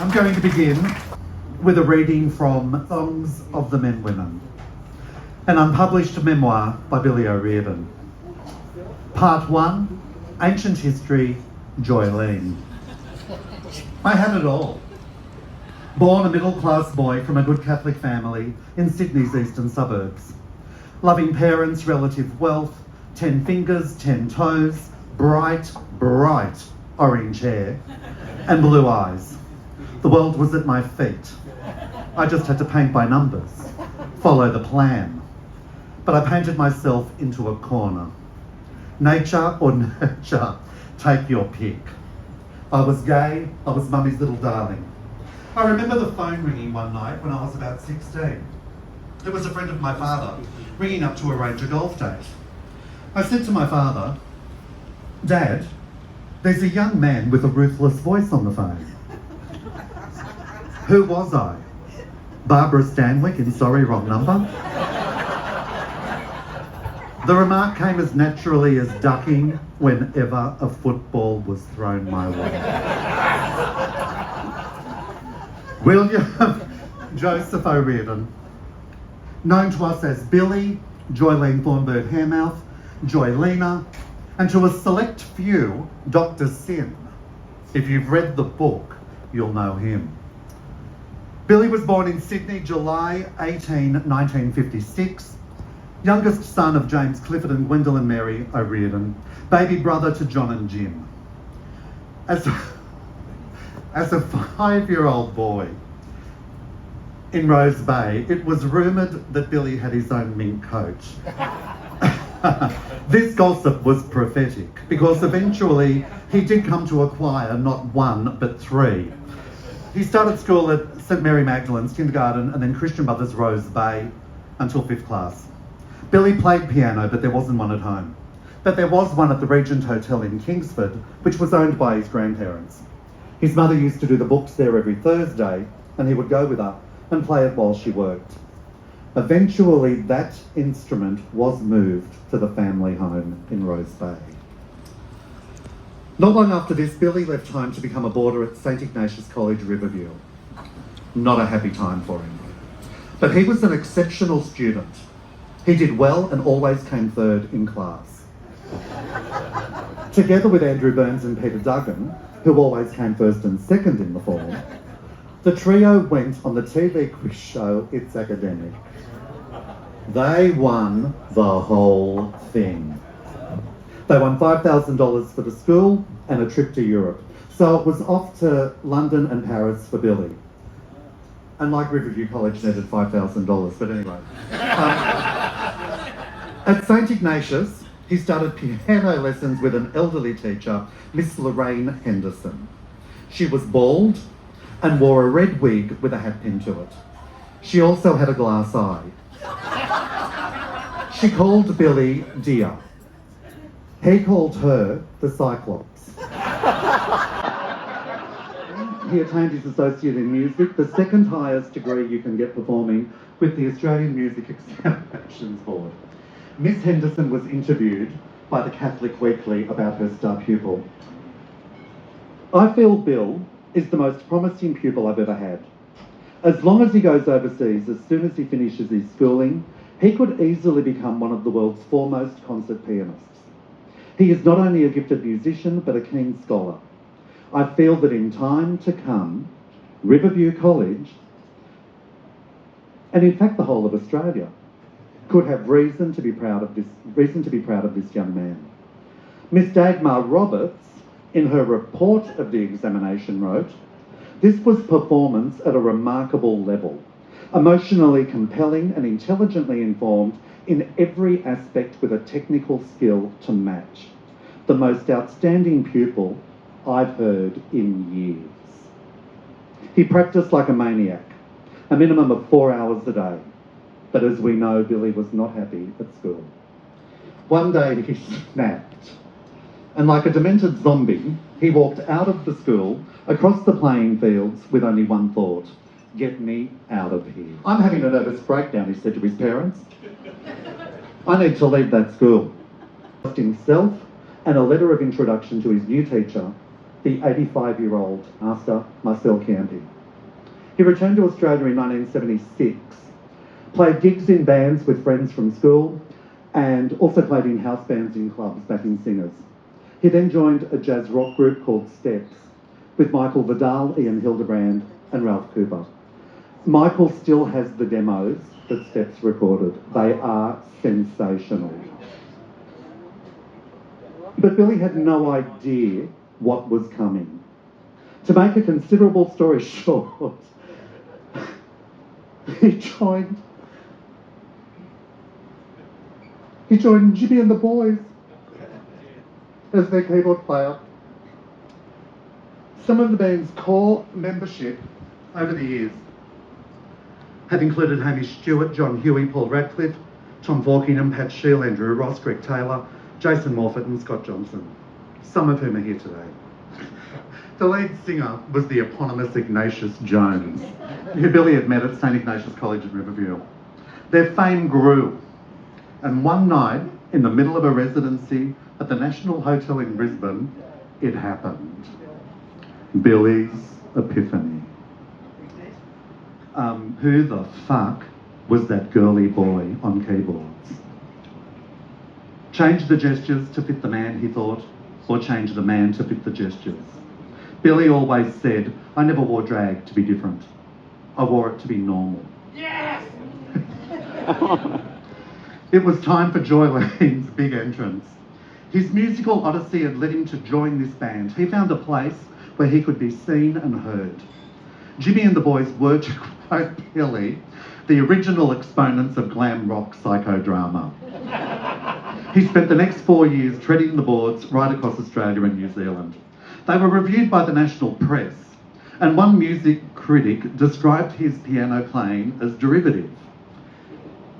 I'm going to begin with a reading from Songs of the Men Women, an unpublished memoir by Billy O'Riordan. Part 1, Ancient History, Joylene. I had it all. Born a middle-class boy from a good Catholic family in Sydney's eastern suburbs. Loving parents, relative wealth, 10 fingers, 10 toes, bright orange hair, and blue eyes. The world was at my feet. I just had to paint by numbers, follow the plan. But I painted myself into a corner. Nature or nurture, take your pick. I was gay, I was mummy's little darling. I remember the phone ringing one night when I was about 16. It was a friend of my father ringing up to arrange a golf date. I said to my father, "Dad, there's a young man with a ruthless voice on the phone." Who was I? Barbara Stanwyck in Sorry, Wrong Number? The remark came as naturally as ducking whenever a football was thrown my way. William Joseph O'Riordan, known to us as Billy, Joylene Thornburg Hairmouth, Joylena, and to a select few, Dr. Sin. If you've read the book, you'll know him. Billy was born in Sydney, July 18, 1956, youngest son of James Clifford and Gwendolyn Mary O'Riordan, baby brother to John and Jim. As a 5-year-old boy in Rose Bay, it was rumoured that Billy had his own mink coach. This gossip was prophetic because eventually he did come to acquire not one but 3. He started school at St Mary Magdalene's kindergarten and then Christian Brothers Rose Bay until 5th class. Billy played piano, but there wasn't one at home. But there was one at the Regent Hotel in Kingsford, which was owned by his grandparents. His mother used to do the books there every Thursday, and he would go with her and play it while she worked. Eventually, that instrument was moved to the family home in Rose Bay. Not long after this, Billy left home to become a boarder at St Ignatius College, Riverview. Not a happy time for him. But he was an exceptional student. He did well and always came third in class. Together with Andrew Burns and Peter Duggan, who always came first and second in the form, the trio went on the TV quiz show It's Academic. They won the whole thing. They won $5,000 for the school and a trip to Europe. So it was off to London and Paris for Billy. And like Riverview College needed $5,000, but anyway. At St Ignatius, he started piano lessons with an elderly teacher, Miss Lorraine Henderson. She was bald and wore a red wig with a hat pin to it. She also had a glass eye. She called Billy Dear. He called her the Cyclops. He attained his Associate in Music, the second highest degree you can get performing with the Australian Music Examinations Board. Miss Henderson was interviewed by the Catholic Weekly about her star pupil. "I feel Bill is the most promising pupil I've ever had. As long as he goes overseas, as soon as he finishes his schooling, he could easily become one of the world's foremost concert pianists. He is not only a gifted musician, but a keen scholar. I feel that in time to come, Riverview College, and in fact the whole of Australia, could have reason to be proud of this young man." Miss Dagmar Roberts, in her report of the examination, wrote, "This was performance at a remarkable level, emotionally compelling and intelligently informed in every aspect with a technical skill to match. The most outstanding pupil I've heard in years." He practiced like a maniac, a minimum of 4 hours a day. But as we know, Billy was not happy at school. One day he snapped, and like a demented zombie, he walked out of the school, across the playing fields, with only one thought: get me out of here. "I'm having a nervous breakdown," he said to his parents. "I need to leave that school." Himself and a letter of introduction to his new teacher, the 85-year-old Master Marcel Chiampi. He returned to Australia in 1976, played gigs in bands with friends from school, and also played in house bands in clubs backing singers. He then joined a jazz rock group called Steps with Michael Vidal, Ian Hildebrand and Ralph Cooper. Michael still has the demos that Steps recorded. They are sensational. But Billy had no idea what was coming. To make a considerable story short, he joined Jimmy and the Boys as their keyboard player. Some of the band's core membership over the years have included Hamish Stewart, John Huey, Paul Radcliffe, Tom Vorkingham, Pat Shield, Andrew Ross, Greg Taylor, Jason Morfitt and Scott Johnson, some of whom are here today. The lead singer was the eponymous Ignatius Jones, who Billy had met at St Ignatius College in Riverview. Their fame grew, and one night, in the middle of a residency at the National Hotel in Brisbane, it happened. Billy's epiphany. Who the fuck was that girly boy on keyboards? Change the gestures to fit the man, he thought, or change the man to fit the gestures. Billy always said, I never wore drag to be different. I wore it to be normal. Yes! It was time for Joy Lane's big entrance. His musical odyssey had led him to join this band. He found a place where he could be seen and heard. Jimmy and the Boys were, to quote Billy, the original exponents of glam rock psychodrama. He spent the next 4 years treading the boards right across Australia and New Zealand. They were reviewed by the national press, and one music critic described his piano playing as derivative.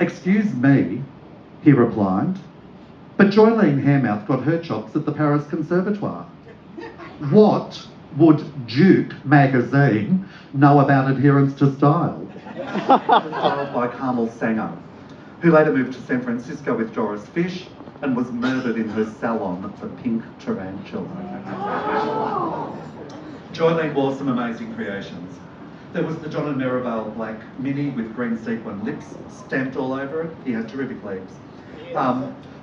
Excuse me, he replied, but Joylene Hairmouth got her chops at the Paris Conservatoire. What would Duke magazine know about adherence to style? Styled by Carmel Sanger, who later moved to San Francisco with Doris Fish and was murdered in her salon for pink tarantula. Joylene wore some amazing creations. There was the John and Merivale black mini with green sequin lips stamped all over it. He had terrific legs.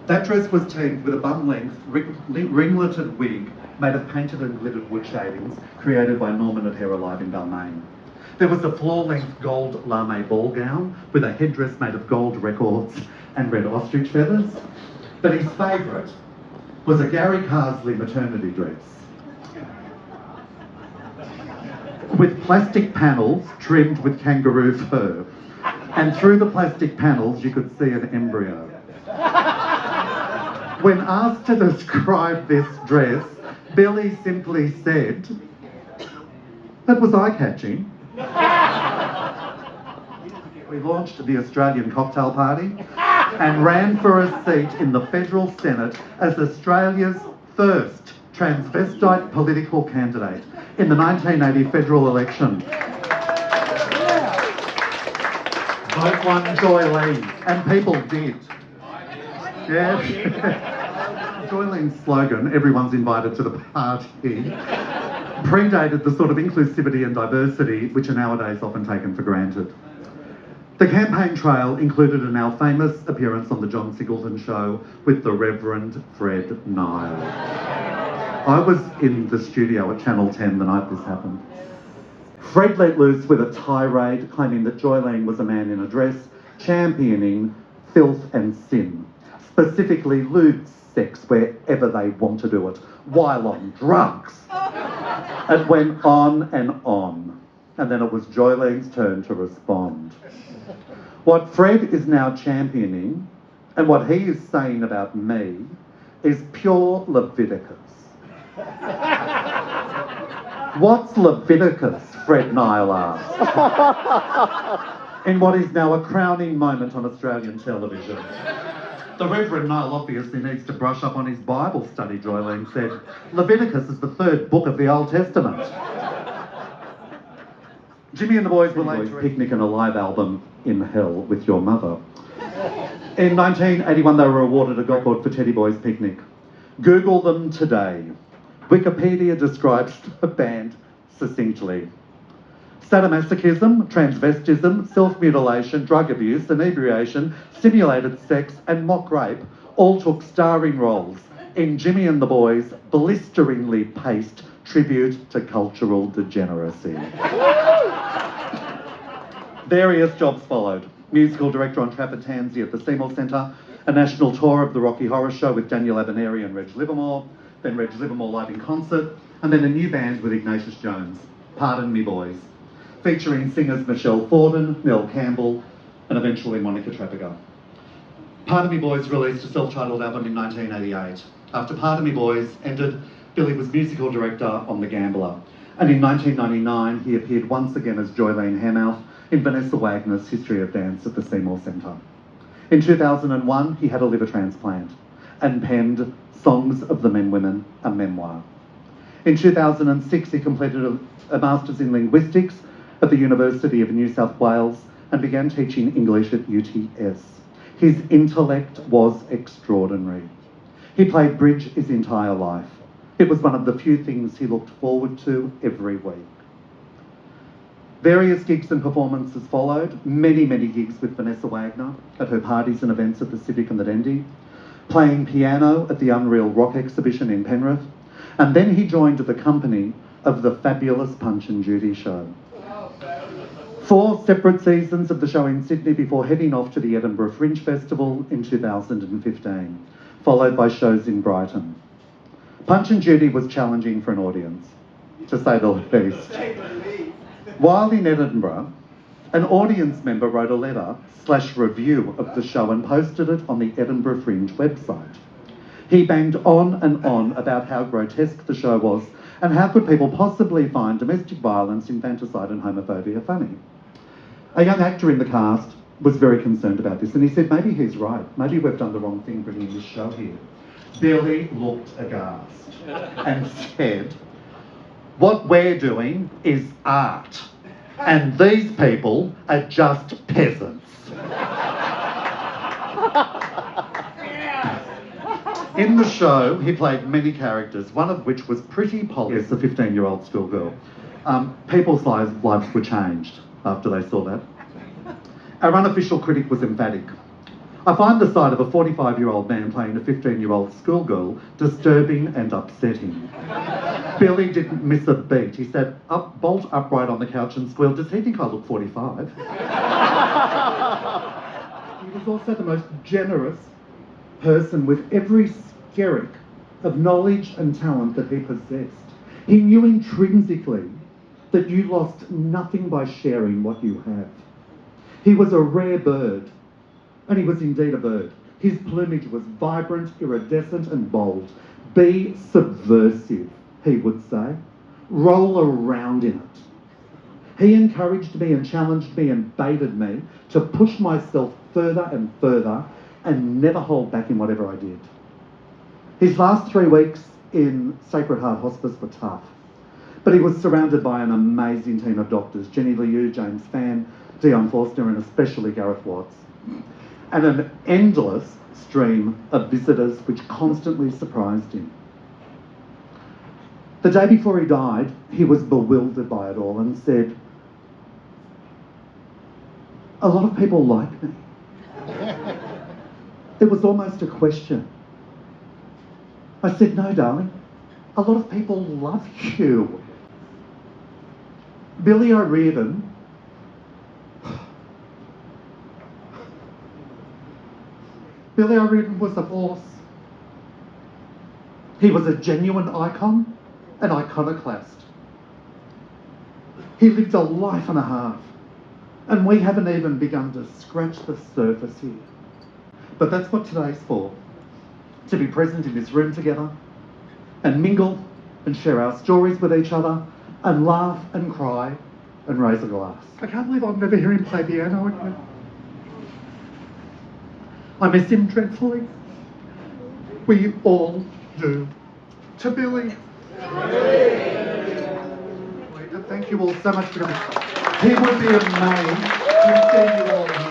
That dress was teamed with a bum-length, ringleted wig made of painted and glittered wood shavings created by Norman at Hair Alive in Balmain. There was a floor-length gold lame ball gown with a headdress made of gold records and red ostrich feathers. But his favourite was a Gary Carsley maternity dress with plastic panels trimmed with kangaroo fur. And through the plastic panels you could see an embryo. When asked to describe this dress, Billy simply said, "That was eye-catching." We launched the Australian Cocktail Party and ran for a seat in the Federal Senate as Australia's first transvestite political candidate in the 1980 federal election. Vote one Joylene, and people did. Yes. Joylene's slogan, "Everyone's invited to the party," predated the sort of inclusivity and diversity which are nowadays often taken for granted. The campaign trail included a now famous appearance on the John Singleton Show with the Reverend Fred Nile. I was in the studio at Channel 10 the night this happened. Fred let loose with a tirade claiming that Joylene was a man in a dress, championing filth and sin, specifically lewd sex wherever they want to do it, while on drugs. It went on, and then it was Joylene's turn to respond. What Fred is now championing, and what he is saying about me, is pure Leviticus. What's Leviticus? Fred Nile asked. In what is now a crowning moment on Australian television. The Reverend Nile obviously needs to brush up on his Bible study, Joylene said. Leviticus is the third book of the Old Testament. Jimmy and the Boys were later picnic and a live album, In Hell With Your Mother. In 1981 they were awarded a Gold for Teddy Boys Picnic. Google them today. Wikipedia describes the band succinctly. Sadomasochism, transvestism, self-mutilation, drug abuse, inebriation, simulated sex and mock rape all took starring roles in Jimmy and the Boys' blisteringly paced tribute to cultural degeneracy. Various jobs followed. Musical director on Trafford Tansy at the Seymour Centre, a national tour of the Rocky Horror Show with Daniel Abineri and Reg Livermore, then Reg Livermore live in concert, and then a new band with Ignatius Jones, Pardon Me Boys, featuring singers Michelle Forden, Nell Campbell, and eventually Monica Trafficker. Pardon Me Boys released a self-titled album in 1988. After Pardon Me Boys ended, Billy was musical director on The Gambler, and in 1999 he appeared once again as Joylene Hammouth in Vanessa Wagner's History of Dance at the Seymour Centre. In 2001 he had a liver transplant and penned Songs of the Men Women, a memoir. In 2006 he completed a Masters in Linguistics at the University of New South Wales and began teaching English at UTS. His intellect was extraordinary. He played bridge his entire life. It was one of the few things he looked forward to every week. Various gigs and performances followed, many gigs with Vanessa Wagner at her parties and events at the Civic and the Dendy, playing piano at the Unreal Rock exhibition in Penrith, and then he joined the company of the fabulous Punch and Judy show. 4 separate seasons of the show in Sydney before heading off to the Edinburgh Fringe Festival in 2015, followed by shows in Brighton. Punch and Judy was challenging for an audience, to say the least. While in Edinburgh, an audience member wrote a letter/review of the show and posted it on the Edinburgh Fringe website. He banged on and on about how grotesque the show was and how could people possibly find domestic violence, infanticide and homophobia funny. A young actor in the cast was very concerned about this and he said, maybe he's right, maybe we've done the wrong thing bringing this show here. Billy looked aghast and said, what we're doing is art and these people are just peasants. In the show, he played many characters, one of which was Pretty Polly as a 15-year-old schoolgirl. People's lives were changed after they saw that. Our unofficial critic was emphatic. I find the sight of a 45-year-old man playing a 15-year-old schoolgirl disturbing and upsetting. Billy didn't miss a beat. He sat bolt upright on the couch and squealed, does he think I look 45? He was also the most generous person with every skerrick of knowledge and talent that he possessed. He knew intrinsically that you lost nothing by sharing what you have. He was a rare bird, and he was indeed a bird. His plumage was vibrant, iridescent and bold. Be subversive, he would say. Roll around in it. He encouraged me and challenged me and baited me to push myself further and further and never hold back in whatever I did. His last 3 weeks in Sacred Heart Hospice were tough, but he was surrounded by an amazing team of doctors, Jenny Liu, James Phan, Dion Forster and especially Gareth Watts, and an endless stream of visitors which constantly surprised him. The day before he died, he was bewildered by it all and said, a lot of people like me. It was almost a question. I said, no, darling, a lot of people love you. Billy O'Riordan was a force. He was a genuine icon, an iconoclast. He lived a life and a half, and we haven't even begun to scratch the surface here. But that's what today's for, to be present in this room together and mingle and share our stories with each other and laugh and cry and raise a glass. I can't believe I'll never hear him play piano again. I miss him dreadfully. We all do. To Billy. Thank you all so much for coming. He would be amazed to see you all.